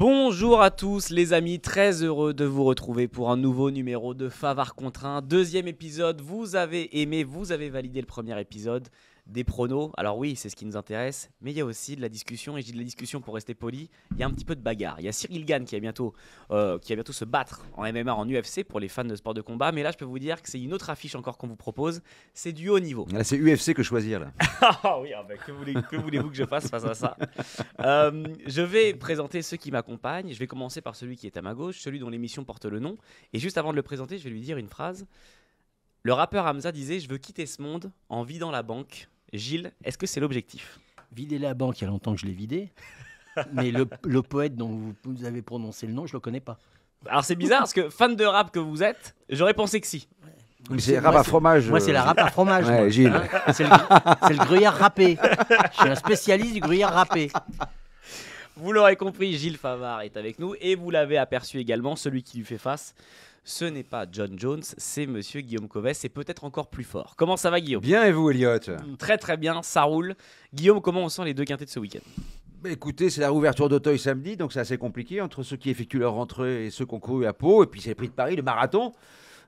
Bonjour à tous les amis, très heureux de vous retrouver pour un nouveau numéro de Favard contre 1. Deuxième épisode, vous avez aimé, vous avez validé le premier épisode, des pronos. Alors oui, c'est ce qui nous intéresse, mais il y a aussi de la discussion, et je dis de la discussion pour rester poli, il y a un petit peu de bagarre. Il y a Cyril Gane qui va bientôt se battre en MMA, en UFC pour les fans de sport de combat, mais là je peux vous dire que c'est une autre affiche encore qu'on vous propose, c'est du haut niveau. Là c'est UFC que choisir là. Ah oui, que voulez-vous que je fasse face à ça? Je vais présenter ceux qui m'accompagnent. Je vais commencer par celui qui est à ma gauche, celui dont l'émission porte le nom. Et juste avant de le présenter, je vais lui dire une phrase. Le rappeur Hamza disait « Je veux quitter ce monde en vidant la banque ». Gilles, est-ce que c'est l'objectif? Vider la banque, il y a longtemps que je l'ai vidé. Mais le poète dont vous avez prononcé le nom, je ne le connais pas. Alors c'est bizarre parce que fan de rap que vous êtes, j'aurais pensé que si. Mais c'est rap à fromage. Moi, c'est la rap à fromage. Ouais, moi. Gilles. Hein, c'est le gruyère râpé. Je suis un spécialiste du gruyère râpé. Vous l'aurez compris, Gilles Favard est avec nous et vous l'avez aperçu également, celui qui lui fait face. Ce n'est pas John Jones, c'est monsieur Guillaume Covès et peut-être encore plus fort. Comment ça va, Guillaume? Bien, et vous, Elliot? Très très bien, ça roule. Guillaume, comment on sent les deux quintés de ce week-end? Écoutez, c'est la réouverture d'Auteuil samedi, donc c'est assez compliqué entre ceux qui effectuent leur rentrée et ceux qui ont couru à Pau. Et puis c'est le Prix de Paris, le marathon.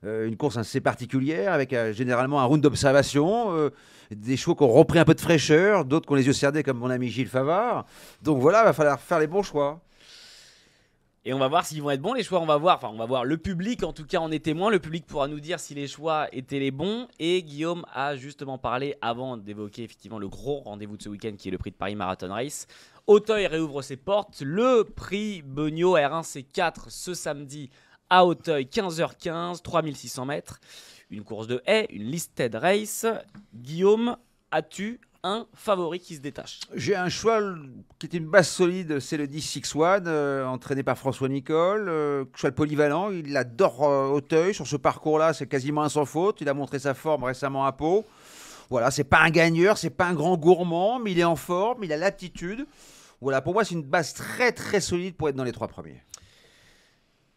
Une course assez particulière avec généralement un round d'observation, des chevaux qui ont repris un peu de fraîcheur, d'autres qui ont les yeux cernés comme mon ami Gilles Favard. Donc voilà, il va falloir faire les bons choix. Et on va voir s'ils vont être bons les choix, on va voir le public en tout cas en est témoin, le public pourra nous dire si les choix étaient les bons. Et Guillaume a justement parlé, avant d'évoquer effectivement le gros rendez-vous de ce week-end qui est le Prix de Paris Marathon Race. Auteuil réouvre ses portes, le prix Beugnot R1C4 ce samedi à Auteuil, 15h15, 3600 mètres, une course de haies, une listed race. Guillaume, as-tu un favori qui se détache? J'ai un cheval qui est une base solide, c'est le 10-6-1, entraîné par François Nicole, cheval polyvalent, il adore Auteuil, sur ce parcours-là c'est quasiment un sans faute, il a montré sa forme récemment à Pau. Voilà, c'est pas un gagneur, c'est pas un grand gourmand, mais il est en forme, il a l'aptitude. Voilà, pour moi c'est une base très très solide pour être dans les 3 premiers.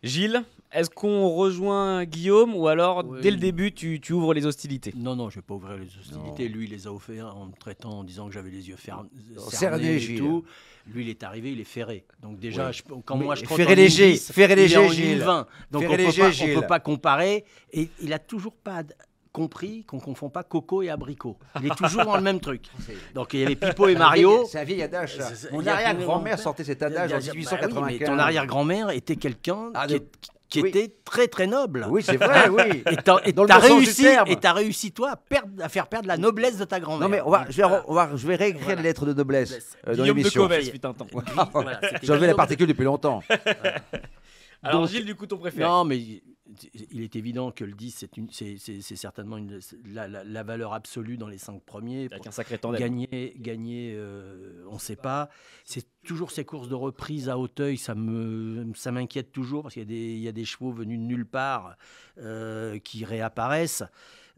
Gilles, est-ce qu'on rejoint Guillaume ou alors dès le début tu ouvres les hostilités? Non, je ne vais pas ouvrir les hostilités. Non. Lui, il les a offerts en me traitant, en disant que j'avais les yeux cernés et Gilles. Tout. Lui, il est arrivé, il est ferré. Donc déjà, oui. Quand moi je trotte ferré léger, ferré léger, Gilles. 20. Donc on ne peut pas comparer. Et il n'a toujours pas compris qu'on ne confond pas coco et abricot. Il est toujours dans le même truc. Donc il y avait Pipo et Mario. C'est un vieil adage. Mon arrière-grand-mère sortait cet adage en 1895. Bah oui, mais ton arrière-grand-mère était quelqu'un qui était très très noble. Oui, c'est vrai, oui. Et t'as réussi toi à faire perdre la noblesse de ta grand-mère. Non mais je vais réécrire les lettres de noblesse dans l'émission. Guillaume de Covès, putain. J'enlevais la particule depuis longtemps. Alors Gilles, du coup, ton préféré? Non, mais il est évident que le 10, c'est certainement la valeur absolue dans les 5 premiers. Avec un sacré tandem. Gagner on ne sait pas. C'est toujours ces courses de reprise à Auteuil, ça m'inquiète toujours parce qu'il y a des chevaux venus de nulle part qui réapparaissent.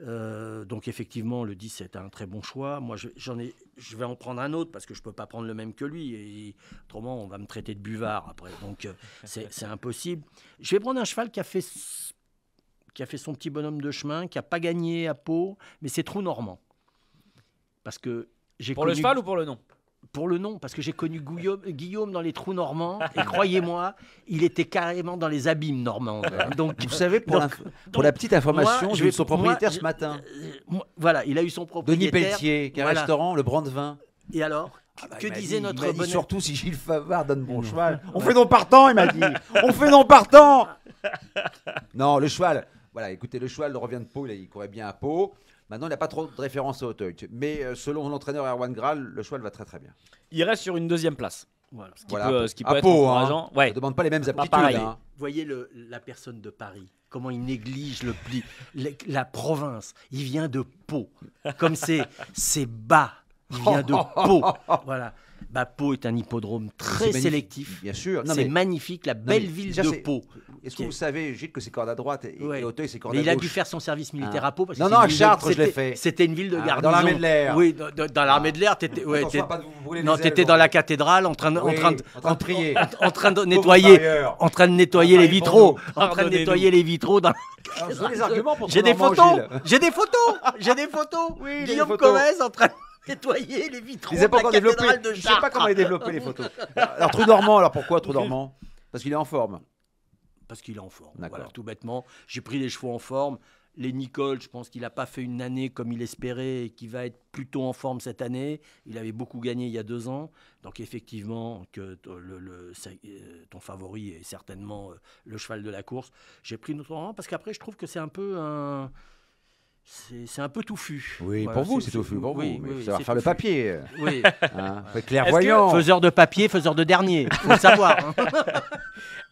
Donc effectivement, le 10 c'est un très bon choix. Moi, je vais en prendre un autre parce que je ne peux pas prendre le même que lui. Et autrement, on va me traiter de buvard après. Donc c'est impossible. Je vais prendre un cheval qui a fait son petit bonhomme de chemin, qui n'a pas gagné à Pau, mais c'est Trou Normand. Parce que pour le cheval ou pour le nom? Pour le nom, parce que j'ai connu Guillaume dans les Trous Normands, et croyez-moi, il était carrément dans les abîmes normands. Donc, vous savez, pour la petite information, j'ai eu son propriétaire ce matin. Voilà, il a eu son propriétaire. Denis Pelletier, qui a un restaurant, le Brandevin. Et alors, que disait notre bonheur? Surtout si Gilles Favard donne bon cheval. On fait non partant, il m'a dit. On fait non partant. Non, le cheval. Voilà, écoutez, le cheval revient de Pau, il courait bien à Pau. Maintenant, il n'a pas trop de référence à Auteuil. Mais selon l'entraîneur Erwan Graal, le cheval va très très bien. Il reste sur une 2e place. Voilà. Ce qui peut être Pau, encourageant. Ouais. On ne demande pas les mêmes aptitudes. Vous voyez la personne de Paris, comment il néglige la province. Il vient de Pau. Comme c'est bas. Il vient de Pau. Voilà. Pau est un hippodrome très sélectif. Bien sûr. C'est magnifique, la belle ville de Pau. Est-ce que vous savez, Gilles, que c'est corde à droite et Auteuil, c'est corde à gauche? Il a dû faire son service militaire à Pau. Parce que non, à Chartres, je l'ai fait. C'était une ville de garnison. Dans l'armée de l'air. Oui, dans l'armée de l'air. T'étais dans la cathédrale en train de prier. En train de nettoyer les vitraux. En train de nettoyer les vitraux. J'ai des photos. J'ai des photos. Guillaume Covès en train de nettoyer les vitraux de la cathédrale de Chartres. Je ne sais pas comment il a développé les photos. Alors, Trou Normand, pourquoi Trou Normand? Parce qu'il est en forme. Parce qu'il est en forme. D'accord. Voilà, tout bêtement. J'ai pris les chevaux en forme. Les Nicole, je pense qu'il n'a pas fait une année comme il espérait et qu'il va être plutôt en forme cette année. Il avait beaucoup gagné il y a 2 ans. Donc effectivement, que ton favori est certainement le cheval de la course. J'ai pris notre rang parce qu'après, je trouve que c'est un peu un... C'est un peu touffu. Oui, Voilà, pour vous, c'est touffu. Pour oui, vous. Mais oui, ça va c'est faire le touffu. papier. Oui. Hein. Faut être clairvoyant. Faiseur de papier, faiseur de dernier. Il faut le savoir. Hein.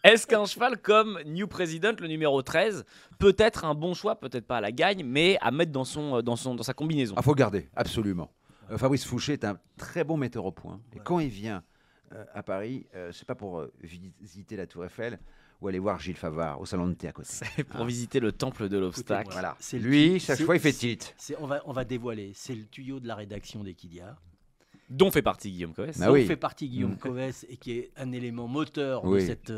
Est-ce qu'un cheval comme New President, le numéro 13, peut être un bon choix, peut-être pas à la gagne, mais à mettre dans sa combinaison? Ah, faut le garder, absolument. Fabrice Fouché est un très bon metteur au point. Et Voilà. quand il vient à Paris, c'est pas pour visiter la Tour Eiffel ou aller voir Gilles Favard au salon de thé à côté. C'est pour visiter le temple de l'obstacle. Écoutez-moi. Voilà. C'est le Lui, tuyau- chaque c'est- fois, il fait tilt. On va dévoiler. C'est le tuyau de la rédaction d'Equidia. Dont fait partie Guillaume Coes. Bah dont oui. fait partie Guillaume Mm. Coes et qui est un élément moteur Oui. de cette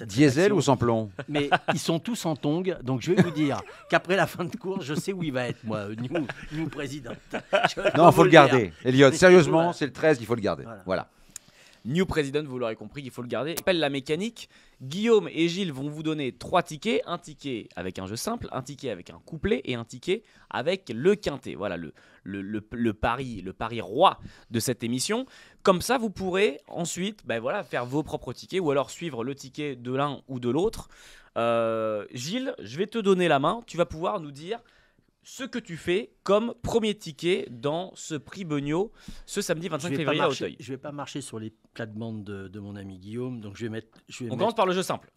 Diesel rédaction. ou sans plomb? Mais ils sont tous en tongs, donc je vais vous dire qu'après la fin de course, je sais où il va être, moi, New Président. Non, il faut le garder. Elliot, sérieusement, Voilà. c'est le 13, il faut le garder. Voilà. Voilà. New President, vous l'aurez compris, il faut le garder. Appelle la mécanique. Guillaume et Gilles vont vous donner 3 tickets. Un ticket avec un jeu simple, un ticket avec un couplet et un ticket avec le quintet. Voilà le pari roi de cette émission. Comme ça, vous pourrez ensuite faire vos propres tickets ou alors suivre le ticket de l'un ou de l'autre. Gilles, je vais te donner la main. Tu vas pouvoir nous dire ce que tu fais comme premier ticket dans ce prix Beugnot ce samedi 25 février à Auteuil. Je vais pas marcher sur les plates-bandes de mon ami Guillaume, donc je vais mettre Commence par le jeu simple.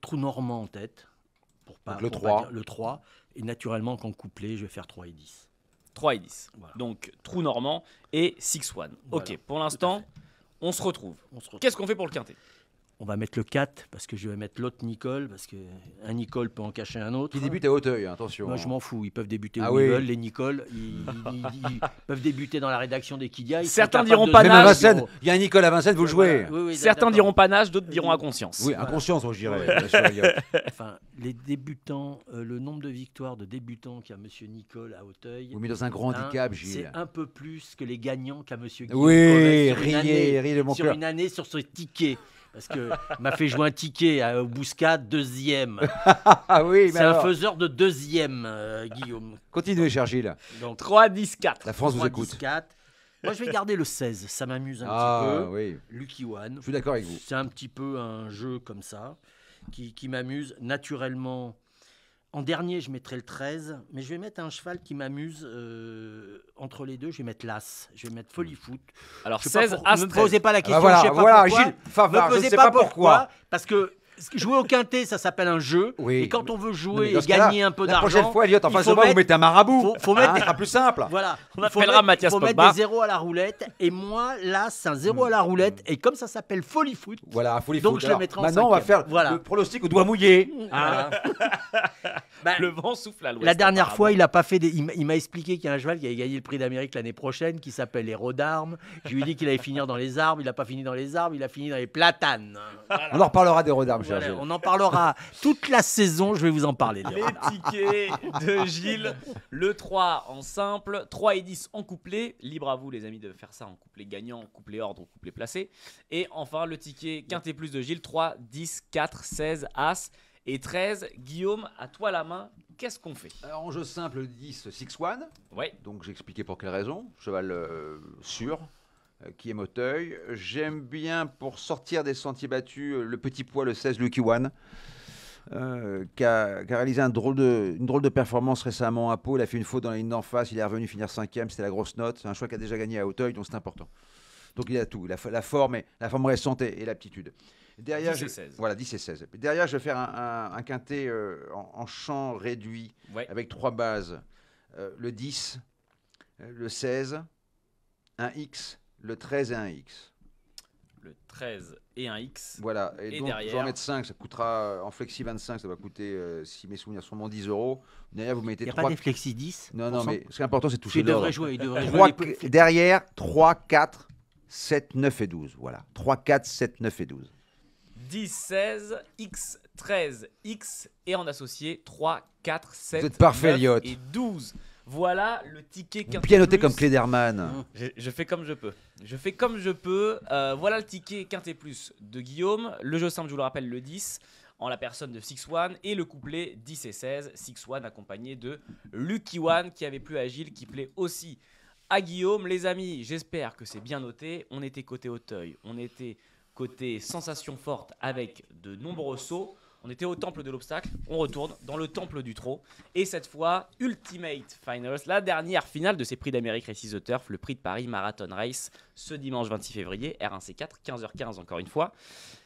Trou Normand en tête, pour pas, Donc le pour pas 3. dire le 3, et naturellement, qu'en couplet, je vais faire 3 et 10. 3 et 10. Voilà. Donc Trou Normand et 6-1. Voilà, Ok, pour tout l'instant, à fait. on se retrouve. On se retrouve. Qu'est-ce qu'on fait pour le quintet? On va mettre le 4, parce que je vais mettre l'autre Nicole, parce qu'un Nicole peut en cacher un autre. Qui débute à Auteuil, attention. Moi, je m'en fous. Ils peuvent débuter Ah où oui. ils veulent, les Nicole. Ils peuvent débuter dans la rédaction d'Equidia. Ils sont Certains capables diront de- pas Même à nage. Vincennes, il y a un Nicole à Vincennes, vous le jouez. Voilà. Oui, Certains d'accord. diront pas nage, d'autres diront à conscience. Oui, Voilà. inconscience, moi je dirais. bien sûr, Elliot. Enfin, les débutants, le nombre de victoires de débutants qu'a Monsieur Nicole à Auteuil, Vous mettez dans un grand hein, handicap, c'est Gilles. un peu plus que les gagnants qu'a Monsieur Guillaume Oui, Coves sur une riez, année. riez de mon Sur cœur. une année, sur ce ticket. Parce qu'il m'a fait jouer un ticket au Bouscat, 2e. Ah oui, mais C'est un alors, faiseur de 2e, Guillaume. continuez, cher Gilles. Donc, 3, 10, 4. La France vous 3, écoute. 10, 4. Moi, je vais garder le 16. Ça m'amuse un Ah petit peu. oui, Lucky One. je suis d'accord avec vous. C'est un petit peu un jeu comme ça qui m'amuse naturellement. En dernier, je mettrai le 13, mais je vais mettre un cheval qui m'amuse entre les deux. Je vais mettre l'As. Je vais mettre Folie Foot. Alors Je sais pas 16, pour- As, Ne me 13. posez pas la question. voilà, je sais pas voilà, pourquoi. Gilles Favard, Me je ne posez sais pas pas pourquoi. Parce que jouer au quintet, ça s'appelle un jeu. Oui. Et quand on veut Non, jouer mais dans et ce cas-là, gagner un peu la d'argent, prochaine fois, Elliot, en il face faut de moi, vous mettre- mettez un marabout. faut mettre Hein, des- ça sera plus simple. Voilà. On Il faut appellera mettre- Mathias Il faut mettre Pogba. des zéros à la roulette. Et moi, là, c'est un zéro à la roulette. Et comme ça s'appelle Folie Foot, Voilà, folie Donc, foot. je le Alors, mettrai en maintenant, on va 5e. faire Voilà. le pronostic au doigt mouillé. voilà. Bah, Le vent souffle à l'ouest. la dernière apparemment. fois, il a pas fait il m'a expliqué qu'il y a un cheval qui avait gagné le prix d'Amérique l'année prochaine qui s'appelle Héros d'Armes. Je lui ai dit qu'il allait finir dans les arbres. Il n'a pas fini dans les arbres, il a fini dans les platanes. On en reparlera des redarmes, cher Voilà, Gilles. on en parlera toute la saison. Je vais vous en parler. Les tickets de Gilles, le 3 en simple, 3 et 10 en couplet. Libre à vous, les amis, de faire ça en couplet gagnant, couplet ordre ou couplet placé. Et enfin, le ticket quintet plus de Gilles, 3, 10, 4, 16, As et 13. Guillaume, à toi la main, qu'est-ce qu'on fait? Alors, en jeu simple, 10, 6-1. Ouais, Donc, j'ai expliqué pour quelle raison. Cheval sûr, qui aime Auteuil. J'aime bien, pour sortir des sentiers battus, le petit poids, le 16, Lucky One. Qui a réalisé une drôle de performance récemment à Pau. Il a fait une faute dans la ligne d'en face. Il est revenu finir 5e. C'était la grosse note. C'est un choix qui a déjà gagné à Auteuil, donc c'est important. Donc il a tout. La forme récente et l'aptitude. Derrière, 10 et 16. Voilà, 10 et 16. Derrière, je vais faire un quintet en champ réduit ouais. avec 3 bases. Le 10, le 16, un X, le 13 et un X. Le 13 et un X. Voilà, Et donc derrière je vais en mettre 5, ça coûtera en flexi 25, ça va coûter, si mes souvenirs sont bons, 10 €. Derrière, vous Il mettez n'y a pas 3. des flexi 10. Non, mais ce qui est important, c'est de toucher Il devrait l'ordre. jouer. Il devrait Trois- jouer les- Derrière, 3, 4, 7, 9 et 12. Voilà, 3, 4, 7, 9 et 12. 10, 16, X, 13, X et en associé 3, 4, 7, Vous êtes parfait, 9 Elliot. et 12. Voilà le ticket quintet Bien noté plus. comme Klederman. Je fais comme je peux. Voilà le ticket quintet plus de Guillaume. Le jeu simple, je vous le rappelle, le 10 en la personne de Six One et le couplet 10 et 16. Six One accompagné de Lucky One qui avait plu à Gilles, qui plaît aussi à Guillaume. Les amis, j'espère que c'est bien noté. On était côté Auteuil, on était côté sensation forte avec de nombreux sauts. On était au temple de l'obstacle, on retourne dans le temple du trot. Et cette fois, Ultimate Finals, la dernière finale de ces prix d'Amérique Races the Turf, le prix de Paris Marathon Race, ce dimanche 26 février, R1C4, 15h15 encore une fois.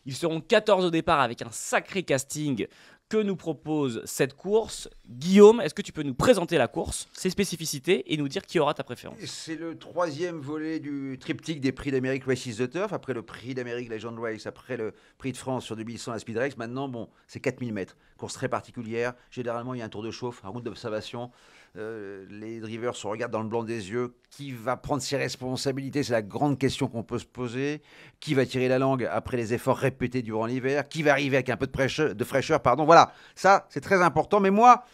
Ils seront 14 au départ avec un sacré casting que nous propose cette course. Guillaume, est-ce que tu peux nous présenter la course, ses spécificités et nous dire qui aura ta préférence? C'est le 3e volet du triptyque des prix d'Amérique Races the Turf. Après le prix d'Amérique Legend Race, après le prix de France sur 2100 à Speed Race. Maintenant, bon, c'est 4000 mètres. Course très particulière. Généralement, il y a un tour de chauffe, un round d'observation. Les drivers se regardent dans le blanc des yeux. Qui va prendre ses responsabilités? C'est la grande question qu'on peut se poser. Qui va tirer la langue après les efforts répétés durant l'hiver? Qui va arriver avec un peu de fraîcheur, pardon. Voilà, ça, c'est très important. Mais moi,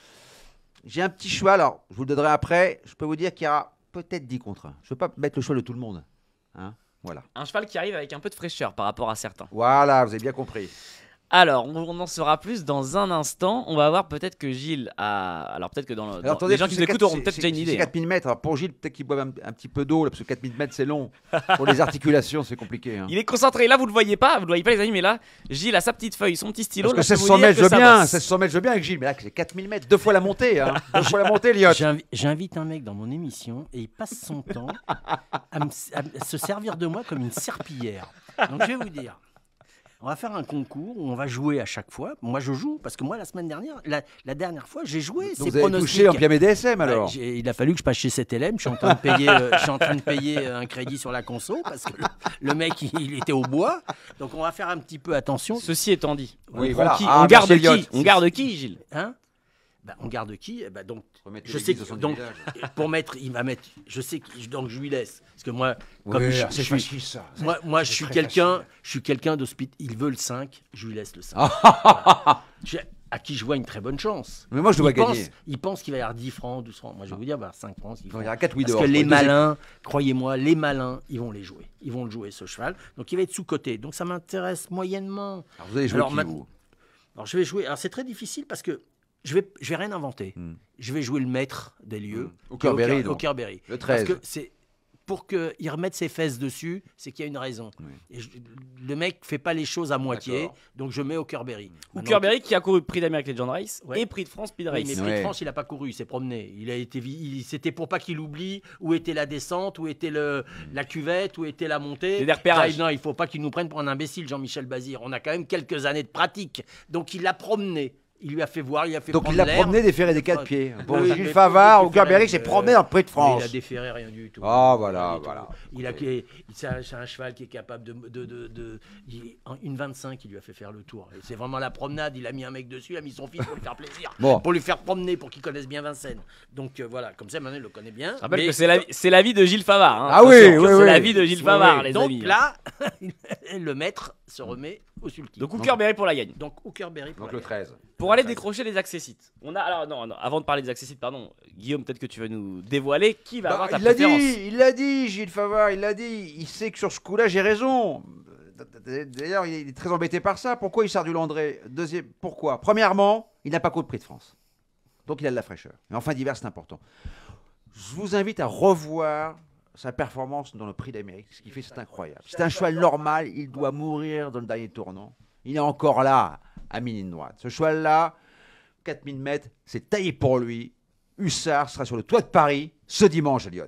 j'ai un petit cheval. Alors, je vous le donnerai après. Je peux vous dire qu'il y aura peut-être 10 contre 1. Je ne veux pas mettre le cheval de tout le monde. Hein, voilà. Un cheval qui arrive avec un peu de fraîcheur par rapport à certains. Voilà, vous avez bien compris. Alors, on en saura plus dans un instant. On va voir peut-être que Gilles a... Alors peut-être que Attendez, les gens qui nous écoutent auront peut-être déjà une idée. C'est 4000 mètres. Alors pour Gilles, peut-être qu'il boive un petit peu d'eau, là, parce que 4000 mètres, c'est long. Pour les articulations, c'est compliqué. Hein. Il est concentré. Là, vous ne le voyez pas les amis, mais là, Gilles a sa petite feuille, son petit stylo. Parce que là, je peux 1600 vous dire mètres, que je veux ça bien. bosse. 1600 mètres, je veux bien avec Gilles. Mais là, c'est 4000 mètres. 2 fois la montée. Hein. 2 fois la montée, Liot. J'invite un mec dans mon émission et il passe son temps à se servir de moi comme une serpillière. Donc je vais vous dire, on va faire un concours où on va jouer à chaque fois. Moi, je joue parce que moi, la semaine dernière, la dernière fois, j'ai joué. Donc vous avez touché en bien DSM alors. Il a fallu que je passe chez 7LM. Je suis en train de payer un crédit sur la conso parce que le mec, il était au bois. Donc on va faire un petit peu attention. Ceci étant dit, Oui, on voilà. prend qui Ah, on garde merci, qui Elliot. On garde qui, Gilles? Hein? On garde qui? Donc, Remettez je sais l'église au que, centre donc, du village. pour mettre, il va mettre. Je sais que donc je lui laisse parce que moi, Oui, comme je c'est suis, facile, ça. moi, c'est je suis très quelqu'un, facile. je suis quelqu'un de speed. Il veut le 5, je lui laisse le 5. Voilà. À qui je vois une très bonne chance. Mais moi, je dois gagner. Il pense qu'il va y avoir 10 francs, 12 francs. Moi, je vais vous dire, 5 francs, 6 Non, francs. il y aura 4 oui Parce dehors. que les Deux malins, croyez-moi, les malins, ils vont les jouer. Ils vont le jouer, ce cheval. Donc, il va être sous-coté. Donc, ça m'intéresse moyennement. Alors, vous allez jouer Alors, qui, maintenant- vous Alors, je vais jouer. Alors, c'est très difficile parce que je vais rien inventer. Je vais jouer le maître des lieux. Au Kerberry, Au donc. Kerberry. Le 13. Parce que c'est pour qu'il remette ses fesses dessus, c'est qu'il y a une raison. Oui. Et le mec fait pas les choses à moitié, D'accord. donc je mets au Kerberry. Ou Maintenant, Kerberry qui a couru prix d'Amérique Legend Race Ouais. et prix de France Speed oui, Race. mais Prix Ouais. de France, il a pas couru, il s'est promené. C'était pour pas qu'il oublie où était la descente, où était la cuvette, où était la montée. Et des repérages. Non, il faut pas qu'il nous prenne pour un imbécile, Jean-Michel Bazir. On a quand même quelques années de pratique, donc il l'a promené. Il lui a fait voir, il a fait Donc prendre il a l'air. promené des ferrés des 4 pieds. Pour Oui, Gilles mais Favard, au déféré, Kerberry, s'est promené dans le Prix de Mais France. il a déféré rien du tout. Ah, Rien voilà, du tout. voilà. C'est un cheval qui est capable une 25, il lui a fait faire le tour. Et c'est vraiment la promenade. Il a mis un mec dessus, il a mis son fils pour lui faire plaisir, Bon. pour lui faire promener, pour qu'il connaisse bien Vincennes. Donc voilà, comme ça maintenant il le connaît bien. Je rappelle Mais- que c'est l'avis de Gilles Favard. Hein. Ah oui, Attention, oui, c'est oui. l'avis de Gilles Oui, Favard, oui. les Donc amis. là, le maître se remet au sulky. Donc ou Kerberry pour la gagne. Donc au Kerberry. Donc le 13. Pour aller décrocher les accessites. Alors non, avant de parler des accessites, pardon, Guillaume, peut-être que tu veux nous dévoiler qui va avoir ta il l'a préférence. dit, il l'a dit, Gilles Favard, il l'a dit. Il sait que sur ce coup-là, j'ai raison. D'ailleurs, il est très embêté par ça. Pourquoi il sort du Landré? Pourquoi? Premièrement, il n'a pas couru de Prix de France. Donc il a de la fraîcheur. Et en fin d'hiver, c'est important. Je vous invite à revoir sa performance dans le Prix d'Amérique. Ce qu'il fait, c'est incroyable. C'est un cheval normal, il doit mourir dans le dernier tournant. Il est encore là, à mi-ligne droite. Ce cheval-là, 4000 mètres, c'est taillé pour lui. Hussard sera sur le toit de Paris ce dimanche, Elliot.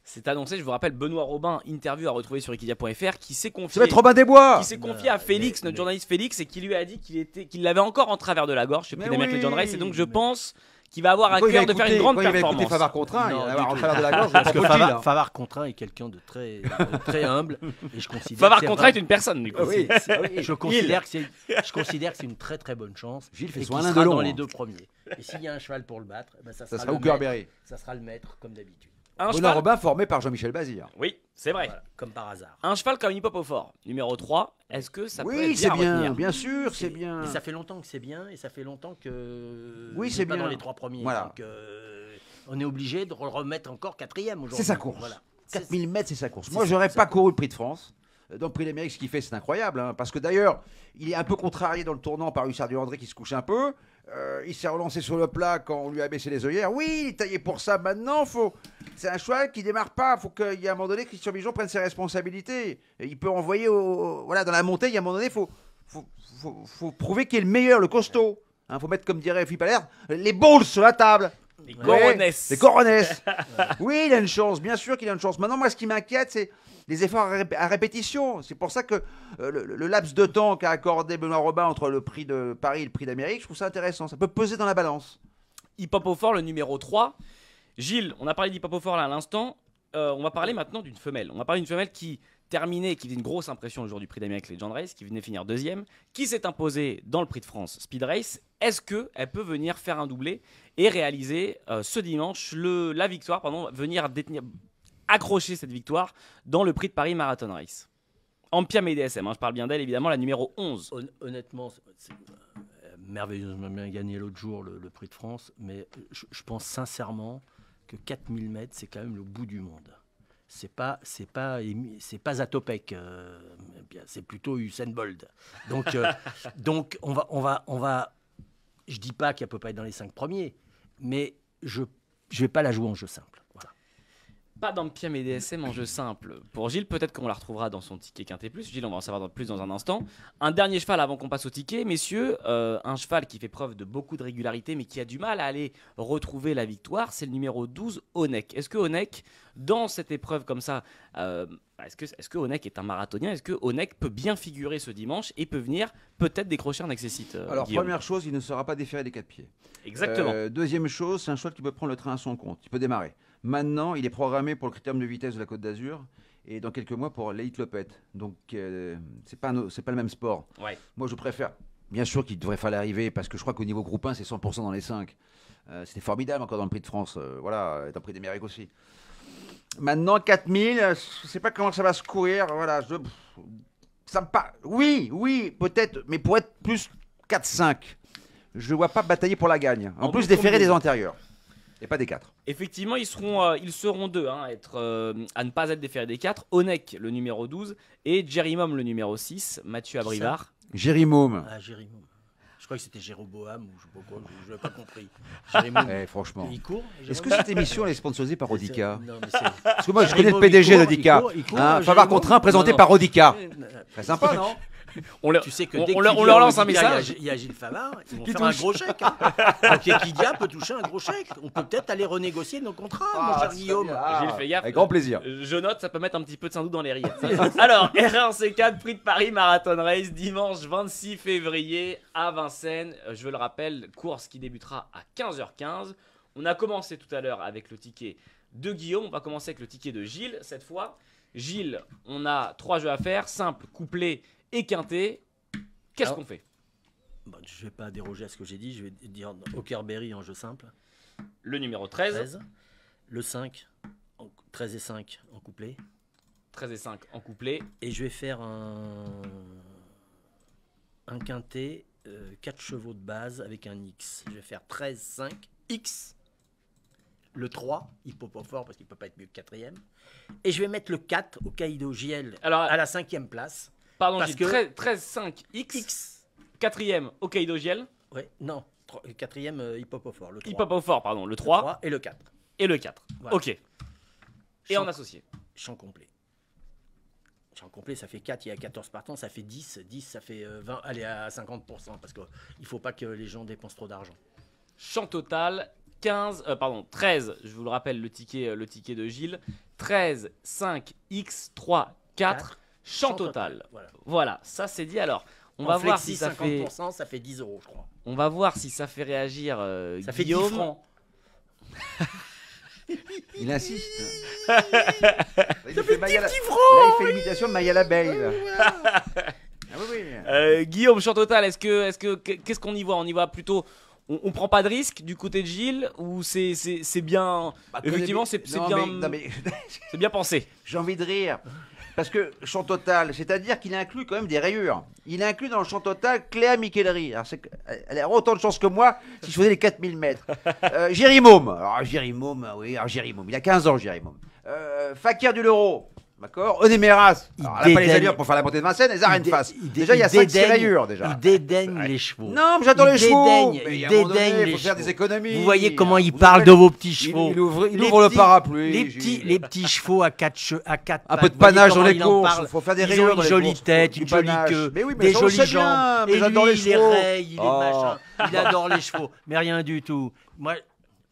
C'est annoncé, je vous rappelle, Benoît Robin, interview à retrouver sur Equidia.fr, qui s'est Ça confié, va être Robin des Bois. qui s'est confié à Félix, notre journaliste Félix, et qui lui a dit qu'il l'avait encore en travers de la gorge chez Mais Prix d'Amérique oui, Legend Race. Et donc je mais- pense qu'il va avoir à Quand il va cœur de faire une écouter- grande quand il va écouter performance. Favard contre un, il Non, va du avoir en tout. travers de la gorge. Parce que pas Gilles, hein. Favard Contrain est quelqu'un de très humble et je considère. Favard que c'est Contrat est vrai- une personne, du coup. Oui. Je considère que c'est une très très bonne chance. Gilles fait et son qu'il Alain sera Delon, dans hein. les deux premiers. Et s'il y a un cheval pour le battre, eh ben ça Ça sera sera le au Kerberry. maître. Ça sera le maître comme d'habitude. Un Benoît cheval, Robin formé par Jean-Michel Bazir. oui, c'est vrai. Voilà, comme par hasard. Un cheval comme Hip Hop au fort, numéro 3, est-ce que ça peut Oui, être c'est bien à bien, retenir bien sûr, c'est bien. Et ça fait longtemps que c'est bien et ça fait longtemps que. Oui, il c'est est pas bien. dans les trois premiers. Voilà. Donc, On est obligé de remettre encore 4e aujourd'hui. C'est sa course. Voilà. 4000 mètres, c'est sa course. c'est Moi, ça, j'aurais c'est pas sa couru le prix de France. Dans le prix d'Amérique, ce qu'il fait, c'est incroyable. Hein, parce que d'ailleurs, il est un peu contrarié dans le tournant par Hussard du André qui se couche un peu. Il s'est relancé sur le plat quand on lui a baissé les œillères. Oui, il est taillé pour ça. Maintenant, c'est un cheval qui démarre pas. Il faut qu'il y ait un moment donné, Christian Bijon prenne ses responsabilités. Et il peut envoyer voilà, dans la montée, il y a un moment donné, faut prouver qu'il est le meilleur, le costaud. Il faut mettre, comme dirait Philippe Allaire, les balls sur la table. Les Ouais, coronesses. les coronesses. Oui, il a une chance, bien sûr qu'il a une chance. Maintenant, moi, ce qui m'inquiète, c'est les efforts à répétition. C'est pour ça que le laps de temps qu'a accordé Benoît Robin entre le prix de Paris et le prix d'Amérique, je trouve ça intéressant. Ça peut peser dans la balance. Hip Hop au fort, le numéro 3. Gilles, on a parlé d'Hip Hop au fort là à l'instant. On va parler maintenant d'une femelle. On va parler d'une femelle qui terminait, qui faisait une grosse impression le jour du prix d'Amérique Legend Race, qui venait finir 2e, qui s'est imposée dans le prix de France Speed Race. Est-ce qu'elle peut venir faire un doublé et réaliser ce dimanche la victoire, venir accrocher cette victoire dans le prix de Paris Marathon Race? Ampiam et DSM, je parle bien d'elle évidemment, la numéro 11. Honnêtement, c'est merveilleusement bien gagné l'autre jour le prix de France, mais je pense sincèrement que 4000 mètres, c'est quand même le bout du monde. C'est pas Zatopek, c'est plutôt Usain Bolt. Donc on va. Je dis pas qu'elle peut pas être dans les 5 premiers, mais je vais pas la jouer en jeu simple. Voilà. Pas d'Ampiam et DSM en jeu simple. Pour Gilles, peut-être qu'on la retrouvera dans son ticket Quintet Plus. Gilles, on va en savoir plus dans un instant. Un dernier cheval avant qu'on passe au ticket, messieurs. Un cheval qui fait preuve de beaucoup de régularité, mais qui a du mal à aller retrouver la victoire. C'est le numéro 12, Onek. Est-ce que Onek, dans cette épreuve comme ça, est-ce que Onek est un marathonien? Est-ce que Onek peut bien figurer ce dimanche et peut venir peut-être décrocher un accessite? Alors, Guillaume. première chose, il ne sera pas déféré des 4 pieds. Exactement. Deuxième chose, c'est un cheval qui peut prendre le train à son compte. Il peut démarrer. Maintenant, il est programmé pour le critérium de vitesse de la Côte d'Azur et dans quelques mois pour l'Elite Lopette. Donc, c'est pas le même sport. Ouais. Moi, je préfère, bien sûr, qu'il devrait falloir arriver parce que je crois qu'au niveau groupe 1, c'est 100% dans les 5. C'était formidable encore dans le prix de France. Voilà, et dans le prix d'Amérique aussi. Maintenant, 4000, je ne sais pas comment ça va se courir. Voilà, ça me parle. Oui, peut-être, mais pour être plus 4-5, je ne vois pas batailler pour la gagne. En plus, déférer des antérieurs. Et pas des 4. Effectivement, ils seront deux à ne pas être déférés des 4. Onek, le numéro 12, et Jerry Mom, le numéro 6, Mathieu Abrivard. Jérimôme. Ah, Jérimôme. Je crois que c'était Jéroboam ou je sais pas quoi, je n'avais pas compris. Jérimôme. Franchement. Il court. Est-ce que cette émission elle est sponsorisée par Rodica? Non, mais Parce que moi, je connais le PDG de Rodica. Favard Contraint présenté par Rodica. Très sympa, non? Tu sais que on dès que leur tu dis lance un Rodica, message. Il y a Gilles Favard, ils vont Qui faire un touche. gros chèque. Donc Equidia peut toucher un gros chèque. On peut peut-être aller renégocier nos contrats, mon cher Guillaume. Gilles, fais gaffe. Avec grand plaisir. Je note, ça peut mettre un petit peu de sans-doute dans les rires. Alors, R1C4, prix de Paris Marathon Race, dimanche 26 février à Vincennes. Je le rappelle, course qui débutera à 15h15. On a commencé tout à l'heure avec le ticket de Guillaume. On va commencer avec le ticket de Gilles cette fois. Gilles, on a 3 jeux à faire, simple, couplet et quintet. Qu'est-ce qu'on fait? Bon, je ne vais pas déroger à ce que j'ai dit. Je vais dire Hockerberry en jeu simple. Le numéro 13. 13. Le 5. 13 et 5 en couplet. 13 et 5 en couplet. Et je vais faire un quintet, 4 chevaux de base avec un X. Je vais faire 13, 5, X. Le 3, il peut pas fort parce qu'il ne peut pas être mieux que 4e. Et je vais mettre le 4 au Kaido JL à la 5e place. Pardon, parce Gilles, que 13, 5, X. X. 4e au Kaido Giel. Oui, non. 4e, Hip Hop au fort. Le 3. Hip Hop au fort, pardon. Le 3. Et le 4. Et le 4. Voilà. Ok. Et en associé. Champ complet. Champ complet, ça fait 4, il y a 14 partants, ça fait 10. 10, ça fait 20, allez, à 50%, parce qu'il ne faut pas que les gens dépensent trop d'argent. Champ total, 13, je vous le rappelle, le ticket de Gilles. 13, 5, X, 3, 4, champ total. Voilà, ça c'est dit. Alors, on va voir si ça 50%, ça fait 10 €, je crois. On va voir si ça fait réagir ça fait 10 Guillaume. francs. Il insiste. Là, il fait l'imitation de Maya l'abeille. Ah oui. Guillaume, champ total, qu'est-ce qu'on y voit? On y voit plutôt. On prend pas de risque du côté de Gilles ou c'est bien. Effectivement, c'est bien. Non, mais C'est bien pensé. j'ai envie de rire. Parce que champ total, c'est-à-dire qu'il inclut quand même des rayures. Il inclut dans le champ total Cléa Michellery. Alors elle a autant de chance que moi si je faisais les 4000 mètres. Jéry Môme. Alors Jéry Môme, oui, alors Jéry Môme. Il a 15 ans, Jéry Môme. Fakir du Leroux. D'accord. Onéméras. Alors, elle n'a pas les allures pour faire la montée de Vincennes, les arènes face. Déjà, il y a 5-6 rayures déjà. Il dédaigne les chevaux. Non, mais j'adore les chevaux. Il Mais dédaigne il les faut faire des économies. Vous voyez comment il parle de vos petits chevaux. Il ouvre le parapluie. Les petits chevaux à quatre pattes. Un peu de panache dans les courses. Il Il faut faire des Ils rayures ont dans une les jolie courses. tête, Du une jolie panache. queue, Mais oui, mais des ça, on le jolies sait bien, jambes. mais Et j'adore lui, les il est chevaux. raye, il est Oh. machin. Il adore les chevaux. Mais rien du tout. Moi,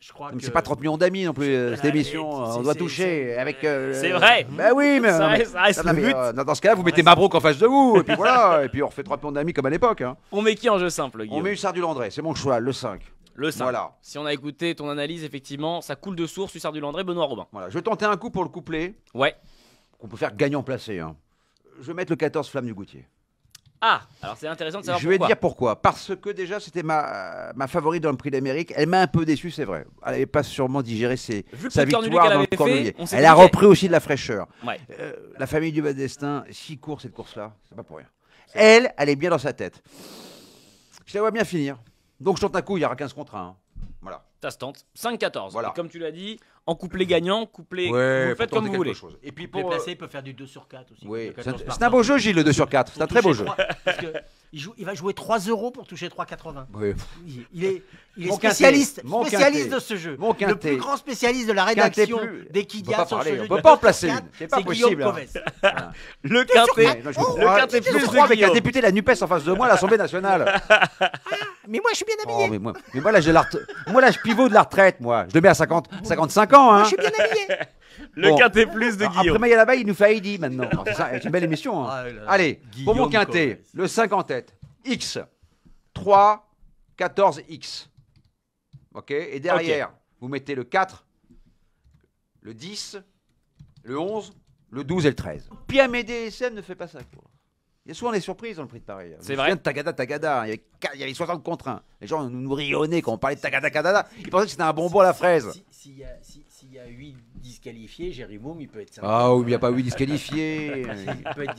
je crois Mais que... c'est pas 30 millions d'amis non plus, cette Ah, émission. mais On doit c'est- toucher avec. C'est vrai. Bah oui, mais. Ça non, mais- reste non, le mais, but. dans ce cas-là, vous mettez Mabrouk en face de vous, et puis voilà, et puis on refait 30 millions d'amis comme à l'époque. Hein. On met qui en jeu simple, On Guillaume? met Hussard du Landré, c'est mon choix, le 5. Le 5. Voilà. Si on a écouté ton analyse, effectivement, ça coule de source, Hussard du Landré, Benoît Robin. Voilà. Je vais tenter un coup pour le couplet, Ouais. qu'on peut faire gagnant placé. Hein. Je vais mettre le 14 Flamme du Goutier. Ah, alors c'est intéressant de savoir Je vais pourquoi. dire pourquoi. Parce que déjà, c'était ma favorite dans le Prix d'Amérique. Elle m'a un peu déçu, c'est vrai. Elle n'avait pas sûrement digéré Vu le sa coup de Cornulier victoire qu'elle dans avait le Cornulier. fait, on s'est Elle a dit qu'elle- repris aussi de la fraîcheur. Ouais. La famille du bas destin, si court cette course-là, c'est pas pour rien. Elle est bien dans sa tête. Je la vois bien finir. Donc je tente un coup, il y aura 15 contre 1. hein. Voilà. Ça se tente. 5-14. Voilà. Et comme tu l'as dit, en couplet gagnant, couplet. Ouais, vous le pour faites comme tenter vous voulez. quelque chose. Et puis Pour pour. déplacer, il peut faire du 2 sur 4 aussi. Oui, Le c'est 14 par un beau temps. jeu, Gilles, le 2 sur 4. C'est Pour un très beau toucher jeu. 3 parce que il va jouer 3 € pour toucher 3,80. Oui. Il est Mon spécialiste, quintet, mon spécialiste quintet, de ce jeu. mon Le quintet. plus grand spécialiste de la Quintet rédaction plus. d'Equidia On peut pas sur ce parler, jeu. on peut du pas en 2 placer sur une. 4, C'est pas c'est possible, Guillaume hein. Covès. Le quintet. Non, je Le crois, quintet je plus crois de avec un Guillaume. député de la NUPES en face de moi à l'Assemblée nationale. Mais moi, je suis bien Oh, habillé. mais moi, là, moi, là, je pivot de la retraite, moi. Je le mets à 55 ans. Hein. Je suis bien habillé. Le Bon. quintet plus de Après Guillaume. Maya là-bas, il nous fait Heidi maintenant. C'est une belle émission. Hein. Ah, là, là. Allez, pour mon Guillaume quintet, Covès. le 5 en tête. X. 3, 14, X. Ok. Et derrière, vous mettez le 4, le 10, le 11, le 12 et le 13. Puis Amédée SM ne fait pas ça. Quoi. Il y a souvent des surprises dans le prix de Paris. C'est Je me vrai. souviens de Tagada. Il y avait 60 contre 1. Les gens nous rionnaient quand on parlait de Tagada. Ils pensaient que c'était un bonbon à la fraise. S'il y a 8 disqualifiés, Jéry Môme, il peut être sympa. Ah oui, il n'y a pas 8 disqualifiés. Il peut être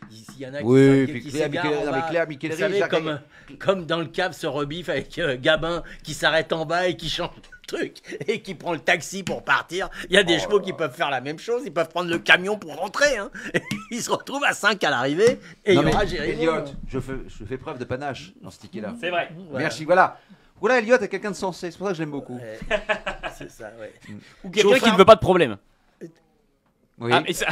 s'il y en a Oui, qui puis s'égarent en bas, Claire vous Michellery, savez, Jacques- comme dans le cave ce rebif avec Gabin qui s'arrête en bas et qui change le truc et qui prend le taxi pour partir. Il y a des chevaux qui peuvent faire la même chose, ils peuvent prendre le camion pour rentrer. Hein. Et ils se retrouvent à 5 à l'arrivée et Non, il y mais aura Jéry Elliot, Môme. je fais preuve de panache dans ce ticket-là. C'est vrai. Voilà. Merci, voilà. Voilà, Elliot est quelqu'un de sensé, c'est pour ça que je l'aime beaucoup. Ouais. C'est ça, ouais. Ou quelqu'un qui Chauffeur. ne veut pas de problème. Oui. Ah, mais ça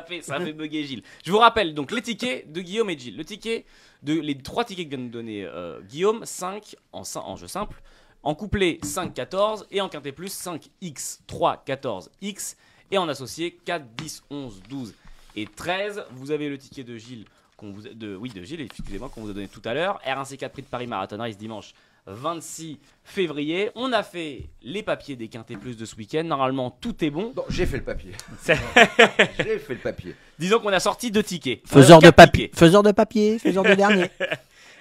fait bugger Gilles. Je vous rappelle donc les tickets de Guillaume et de Gilles. Le ticket les 3 tickets que vient de donner Guillaume, 5 en jeu simple, en couplet 5, 14 et en quintet plus 5, X, 3, 14, X et en associé 4, 10, 11, 12 et 13. Vous avez le ticket de Gilles, de Gilles, excusez-moi, qu'on vous a donné tout à l'heure. R1C4 Prix de Paris Marathon Race dimanche 26 février. On a fait les papiers des quintés plus de ce week-end. Normalement, tout est bon. Non, j'ai fait le papier. C'est- J'ai fait le papier. Disons qu'on a sorti 2 tickets. Faiseur de Quatre papier, tickets. faiseur de papier, faiseur de dernier.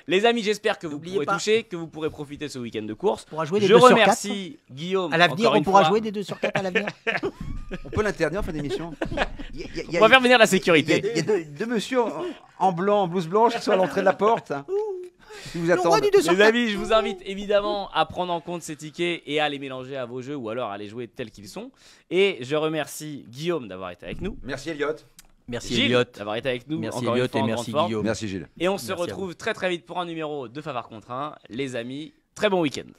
Les amis, j'espère que vous N'oubliez pourrez pas. toucher, que vous pourrez profiter ce week-end de course. On pourra jouer des Je 2 sur 4. remercie Guillaume. À l'avenir, encore on une pourra fois. jouer des 2 sur 4 à l'avenir. On peut l'interdire en fin d'émission. On va faire venir la Il y sécurité. a deux messieurs en blanc, en blouse blanche qui sont à l'entrée de la porte. Hein. Ils vous Le roi attendent. du 2 sur Les 4. amis, je vous invite évidemment à prendre en compte ces tickets et à les mélanger à vos jeux ou alors à les jouer tels qu'ils sont. Et je remercie Guillaume d'avoir été avec nous. Merci Elliot. Merci Gilles Elliot. d'avoir été avec nous. Merci encore Elliot une fois et en merci grande forme. Guillaume. Merci Gilles. Et on se Merci à retrouve très très vite pour un numéro de Favard contre 1. Les amis, très bon week-end.